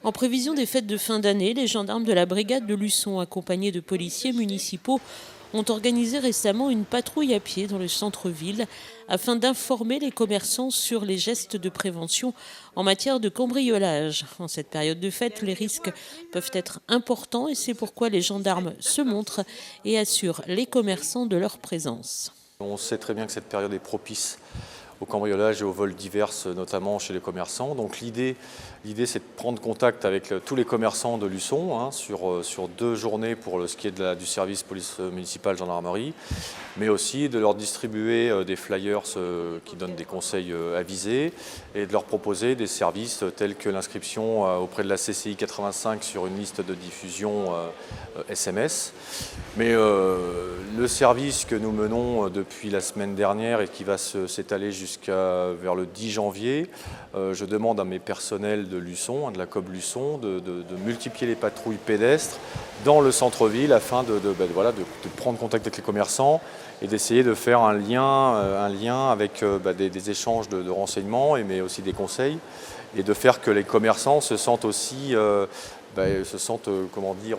En prévision des fêtes de fin d'année, les gendarmes de la brigade de Luçon, accompagnés de policiers municipaux, ont organisé récemment une patrouille à pied dans le centre-ville afin d'informer les commerçants sur les gestes de prévention en matière de cambriolage. En cette période de fête, les risques peuvent être importants et c'est pourquoi les gendarmes se montrent et assurent les commerçants de leur présence. On sait très bien que cette période est propice au cambriolage et aux vols divers, notamment chez les commerçants. Donc l'idée c'est de prendre contact avec tous les commerçants de Luçon sur 2 journées pour ce qui est du service police municipale gendarmerie, mais aussi de leur distribuer des flyers qui donnent des conseils avisés et de leur proposer des services tels que l'inscription auprès de la CCI 85 sur une liste de diffusion SMS. Mais le service que nous menons depuis la semaine dernière et qui va s'étaler jusqu'à vers le 10 janvier, je demande à mes personnels de Luçon, de la COB Luçon, de multiplier les patrouilles pédestres dans le centre-ville afin de prendre contact avec les commerçants et d'essayer de faire un lien avec des échanges de renseignements, mais aussi des conseils, et de faire que les commerçants se sentent aussi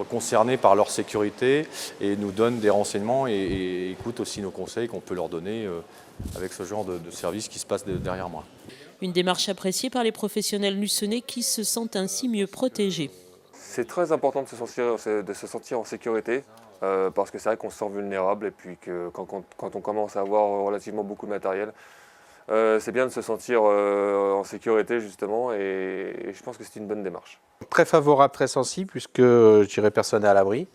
concernés par leur sécurité et nous donnent des renseignements et écoutent aussi nos conseils qu'on peut leur donner avec ce genre de service qui se passe derrière moi. Une démarche appréciée par les professionnels luçonnais qui se sentent ainsi mieux protégés. C'est très important de se sentir en sécurité parce que c'est vrai qu'on se sent vulnérable et puis que quand on commence à avoir relativement beaucoup de matériel, c'est bien de se sentir en sécurité justement et je pense que c'est une bonne démarche. Très favorable, très sensible puisque je dirais personne n'est à l'abri,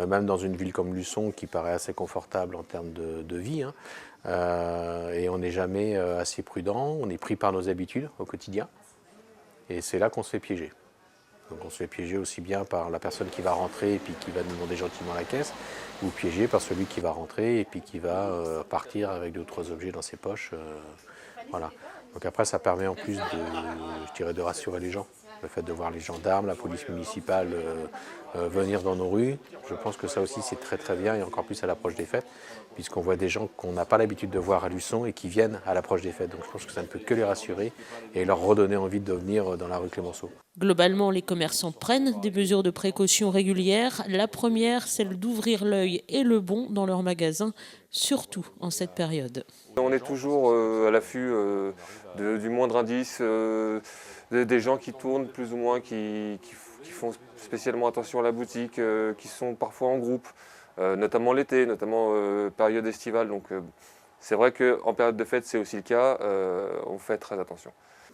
même dans une ville comme Luçon qui paraît assez confortable en termes de vie. Et on n'est jamais assez prudent, on est pris par nos habitudes au quotidien et c'est là qu'on se fait piéger. Donc on se fait piéger aussi bien par la personne qui va rentrer et puis qui va nous demander gentiment la caisse, ou piégé par celui qui va rentrer et puis qui va partir avec d'autres objets dans ses poches. Voilà. Donc après ça permet en plus de rassurer les gens. Le fait de voir les gendarmes, la police municipale venir dans nos rues, je pense que ça aussi c'est très très bien et encore plus à l'approche des fêtes, puisqu'on voit des gens qu'on n'a pas l'habitude de voir à Luçon et qui viennent à l'approche des fêtes. Donc je pense que ça ne peut que les rassurer et leur redonner envie de venir dans la rue Clémenceau. Globalement, les commerçants prennent des mesures de précaution régulières. La première, celle d'ouvrir l'œil et le bon dans leurs magasins, surtout en cette période. On est toujours à l'affût du moindre indice, des gens qui tournent plus ou moins, qui font spécialement attention à la boutique, qui sont parfois en groupe, notamment l'été, notamment période estivale. Donc c'est vrai qu'en période de fête, c'est aussi le cas, on fait très attention.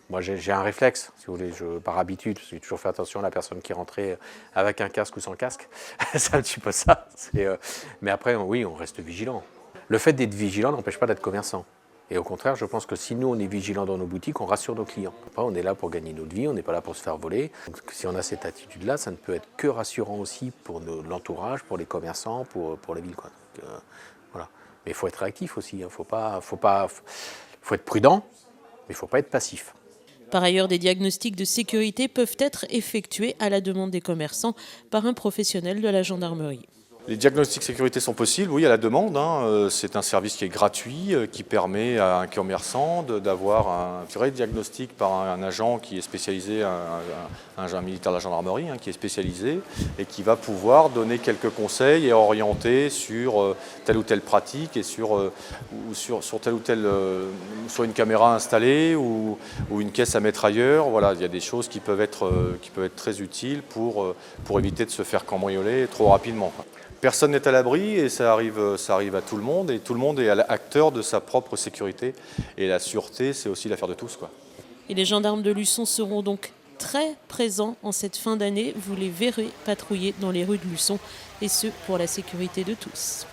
Moi j'ai un réflexe, si vous voulez, par habitude, j'ai toujours fait attention à la personne qui rentrait avec un casque ou sans casque, c'est un petit peu ça. Mais après, oui, on reste vigilant. Le fait d'être vigilant n'empêche pas d'être commerçant. Et au contraire, je pense que si nous, on est vigilant dans nos boutiques, on rassure nos clients. Après, on est là pour gagner notre vie, on n'est pas là pour se faire voler. Donc, si on a cette attitude-là, ça ne peut être que rassurant aussi pour l'entourage, pour les commerçants, pour la ville, quoi. Donc, voilà. Mais il faut être réactif aussi, il faut être prudent, mais il ne faut pas être passif. Par ailleurs, des diagnostics de sécurité peuvent être effectués à la demande des commerçants par un professionnel de la gendarmerie. Les diagnostics sécurité sont possibles, oui, à la demande. C'est un service qui est gratuit, qui permet à un commerçant d'avoir un vrai diagnostic par un agent qui est spécialisé, un militaire de la gendarmerie, qui est spécialisé et qui va pouvoir donner quelques conseils et orienter sur telle ou telle pratique et sur telle ou telle, soit une caméra installée ou une caisse à mettre ailleurs. Voilà, il y a des choses qui peuvent être très utiles pour éviter de se faire cambrioler trop rapidement. Personne n'est à l'abri et ça arrive à tout le monde et tout le monde est acteur de sa propre sécurité. Et la sûreté, c'est aussi l'affaire de tous, quoi. Et les gendarmes de Luçon seront donc très présents en cette fin d'année. Vous les verrez patrouiller dans les rues de Luçon et ce, pour la sécurité de tous.